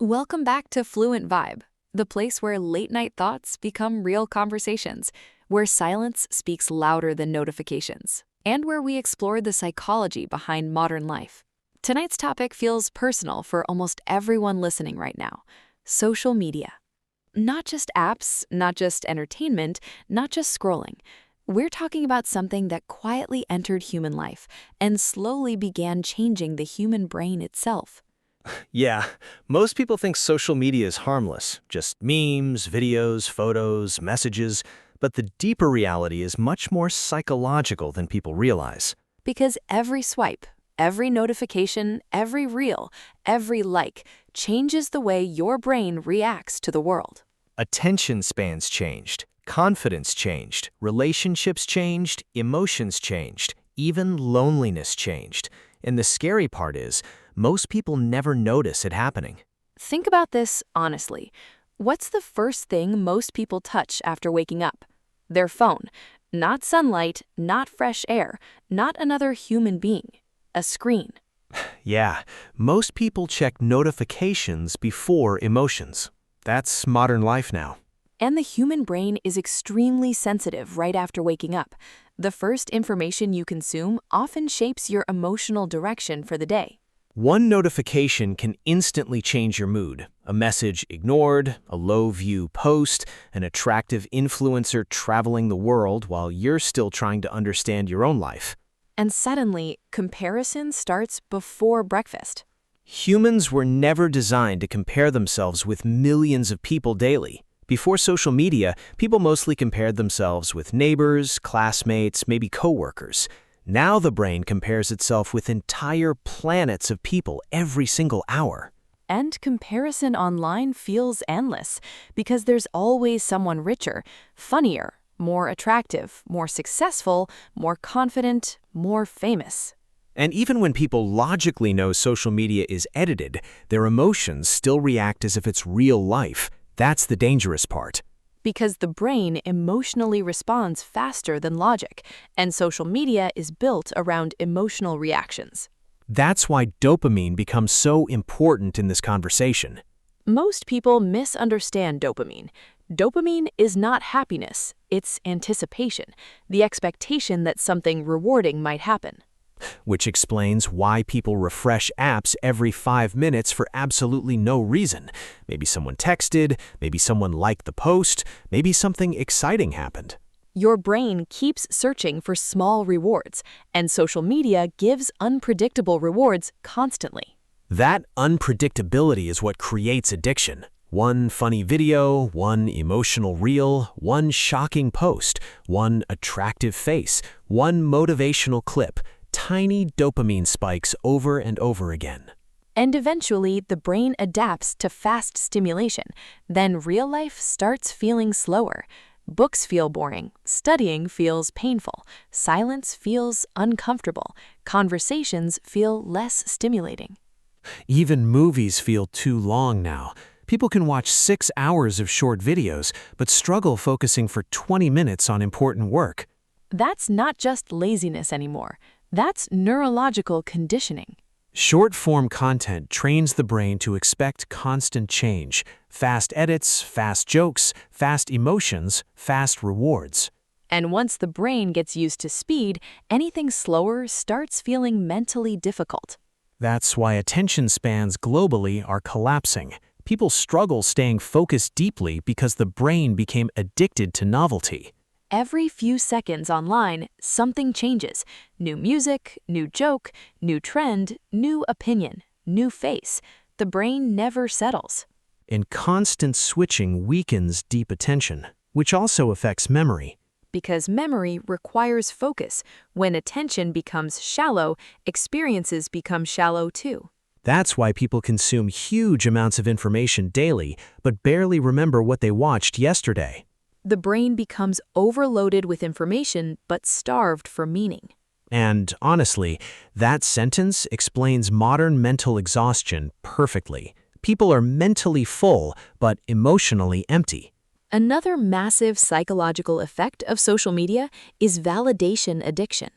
Welcome back to Fluent Vibe, the place where late-night thoughts become real conversations, where silence speaks louder than notifications, and where we explore the psychology behind modern life. Tonight's topic feels personal for almost everyone listening right now: social media. Not just apps, not just entertainment, not just scrolling. We're talking about something that quietly entered human life and slowly began changing the human brain itself. Yeah, most people think social media is harmless, just memes, videos, photos, messages, but the deeper reality is much more psychological than people realize. Because every swipe, every notification, every reel, every like changes the way your brain reacts to the world. Attention spans changed, confidence changed, relationships changed, emotions changed, even loneliness changed. And the scary part is, most people never notice it happening. Think about this honestly. What's the first thing most people touch after waking up? Their phone. Not sunlight, not fresh air, not another human being. A screen. Yeah, most people check notifications before emotions. That's modern life now. And the human brain is extremely sensitive right after waking up. The first information you consume often shapes your emotional direction for the day. One notification can instantly change your mood. A message ignored, a low-view post, an attractive influencer traveling the world while you're still trying to understand your own life. And suddenly, comparison starts before breakfast. Humans were never designed to compare themselves with millions of people daily. Before social media, people mostly compared themselves with neighbors, classmates, maybe coworkers. Now the brain compares itself with entire planets of people every single hour. And comparison online feels endless because there's always someone richer, funnier, more attractive, more successful, more confident, more famous. And even when people logically know social media is edited, their emotions still react as if it's real life. That's the dangerous part. Because the brain emotionally responds faster than logic, and social media is built around emotional reactions. That's why dopamine becomes so important in this conversation. Most people misunderstand dopamine. Dopamine is not happiness, it's anticipation, the expectation that something rewarding might happen. Which explains why people refresh apps every 5 minutes for absolutely no reason. Maybe someone texted, maybe someone liked the post, maybe something exciting happened. Your brain keeps searching for small rewards, and social media gives unpredictable rewards constantly. That unpredictability is what creates addiction. One funny video, one emotional reel, one shocking post, one attractive face, one motivational clip. Tiny dopamine spikes over and over again. And eventually, the brain adapts to fast stimulation. Then real life starts feeling slower. Books feel boring. Studying feels painful. Silence feels uncomfortable. Conversations feel less stimulating. Even movies feel too long now. People can watch 6 hours of short videos, but struggle focusing for 20 minutes on important work. That's not just laziness anymore. That's neurological conditioning. Short-form content trains the brain to expect constant change, fast edits, fast jokes, fast emotions, fast rewards. And once the brain gets used to speed, anything slower starts feeling mentally difficult. That's why attention spans globally are collapsing. People struggle staying focused deeply because the brain became addicted to novelty. Every few seconds online, something changes. New music, new joke, new trend, new opinion, new face. The brain never settles. And constant switching weakens deep attention, which also affects memory. Because memory requires focus. When attention becomes shallow, experiences become shallow too. That's why people consume huge amounts of information daily, but barely remember what they watched yesterday. The brain becomes overloaded with information but starved for meaning. And honestly, that sentence explains modern mental exhaustion perfectly. People are mentally full but emotionally empty. Another massive psychological effect of social media is validation addiction.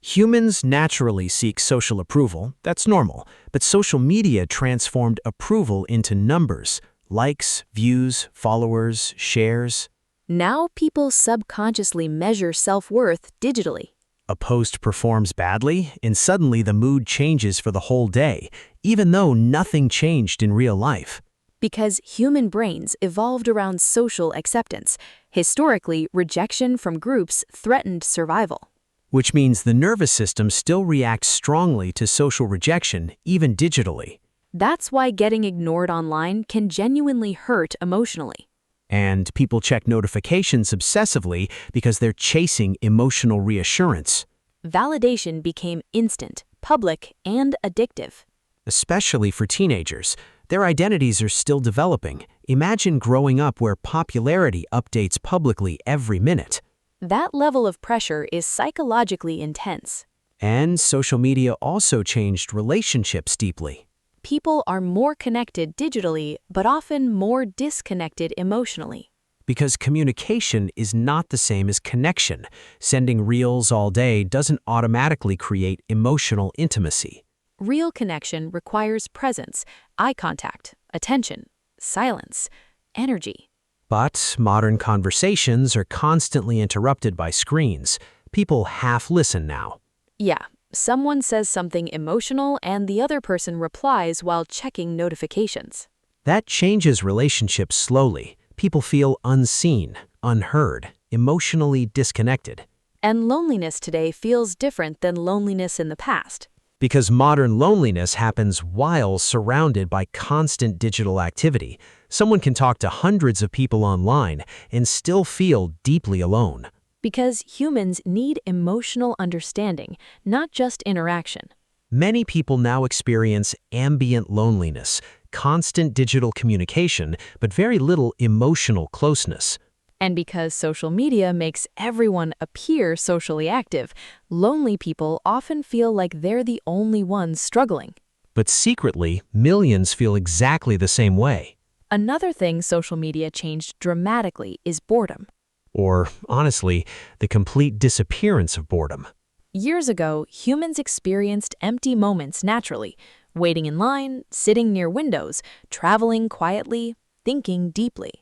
Humans naturally seek social approval, that's normal, but social media transformed approval into numbers, likes, views, followers, shares. Now people subconsciously measure self-worth digitally. A post performs badly, and suddenly the mood changes for the whole day, even though nothing changed in real life. Because human brains evolved around social acceptance. Historically, rejection from groups threatened survival. Which means the nervous system still reacts strongly to social rejection, even digitally. That's why getting ignored online can genuinely hurt emotionally. And people check notifications obsessively because they're chasing emotional reassurance. Validation became instant, public, and addictive. Especially for teenagers. Their identities are still developing. Imagine growing up where popularity updates publicly every minute. That level of pressure is psychologically intense. And social media also changed relationships deeply. People are more connected digitally, but often more disconnected emotionally. Because communication is not the same as connection. Sending reels all day doesn't automatically create emotional intimacy. Real connection requires presence, eye contact, attention, silence, energy. But modern conversations are constantly interrupted by screens. People half listen now. Yeah, someone says something emotional and the other person replies while checking notifications. That changes relationships slowly. People feel unseen, unheard, emotionally disconnected. And loneliness today feels different than loneliness in the past. Because modern loneliness happens while surrounded by constant digital activity. Someone can talk to hundreds of people online and still feel deeply alone. Because humans need emotional understanding, not just interaction. Many people now experience ambient loneliness, constant digital communication, but very little emotional closeness. And because social media makes everyone appear socially active, lonely people often feel like they're the only ones struggling. But secretly, millions feel exactly the same way. Another thing social media changed dramatically is boredom. Or, honestly, the complete disappearance of boredom. Years ago, humans experienced empty moments naturally, waiting in line, sitting near windows, traveling quietly, thinking deeply.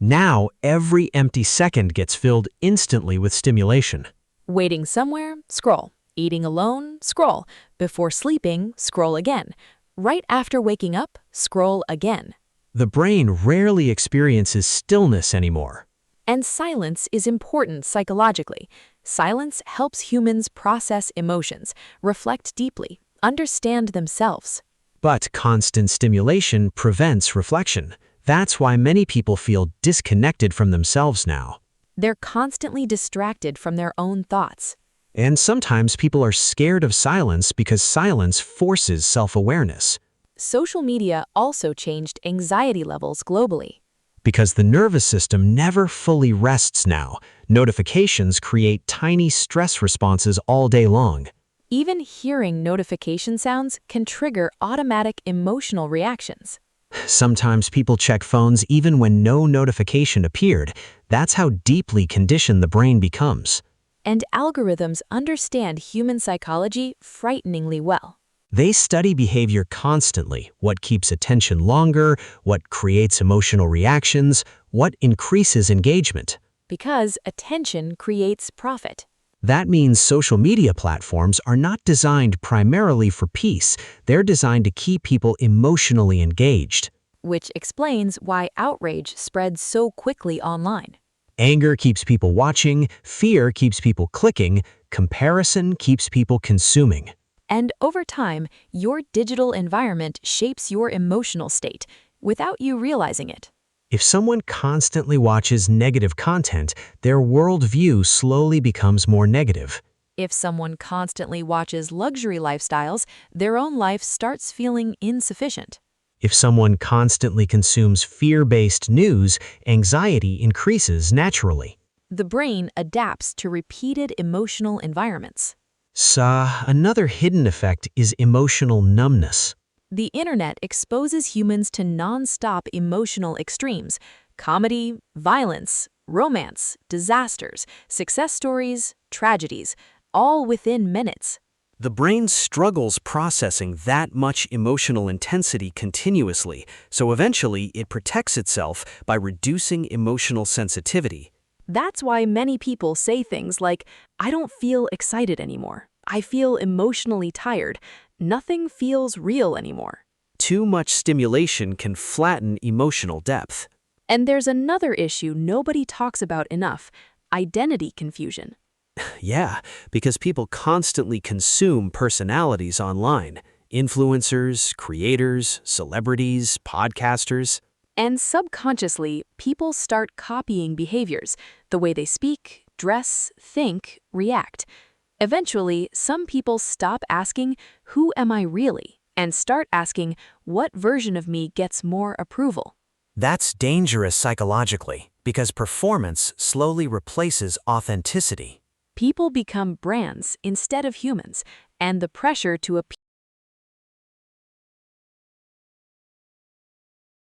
Now, every empty second gets filled instantly with stimulation. Waiting somewhere, scroll. Eating alone, scroll. Before sleeping, scroll again. Right after waking up, scroll again. The brain rarely experiences stillness anymore. And silence is important psychologically. Silence helps humans process emotions, reflect deeply, understand themselves. But constant stimulation prevents reflection. That's why many people feel disconnected from themselves now. They're constantly distracted from their own thoughts. And sometimes people are scared of silence because silence forces self-awareness. Social media also changed anxiety levels globally. Because the nervous system never fully rests now, notifications create tiny stress responses all day long. Even hearing notification sounds can trigger automatic emotional reactions. Sometimes people check phones even when no notification appeared. That's how deeply conditioned the brain becomes. And algorithms understand human psychology frighteningly well. They study behavior constantly, what keeps attention longer, what creates emotional reactions, what increases engagement. Because attention creates profit. That means social media platforms are not designed primarily for peace. They're designed to keep people emotionally engaged. Which explains why outrage spreads so quickly online. Anger keeps people watching, fear keeps people clicking, comparison keeps people consuming. And over time, your digital environment shapes your emotional state without you realizing it. If someone constantly watches negative content, their worldview slowly becomes more negative. If someone constantly watches luxury lifestyles, their own life starts feeling insufficient. If someone constantly consumes fear-based news, anxiety increases naturally. The brain adapts to repeated emotional environments. Another hidden effect is emotional numbness. The internet exposes humans to non-stop emotional extremes: comedy, violence, romance, disasters, success stories, tragedies. all within minutes. The brain struggles processing that much emotional intensity continuously, so eventually it protects itself by reducing emotional sensitivity. That's why many people say things like, I don't feel excited anymore. I feel emotionally tired. Nothing feels real anymore. Too much stimulation can flatten emotional depth. And there's another issue nobody talks about enough: identity confusion. Yeah, because people constantly consume personalities online. Influencers, creators, celebrities, podcasters. And subconsciously, people start copying behaviors, the way they speak, dress, think, react. Eventually, some people stop asking, who am I really? And start asking, what version of me gets more approval? That's dangerous psychologically, because performance slowly replaces authenticity. People become brands instead of humans, and the pressure to appear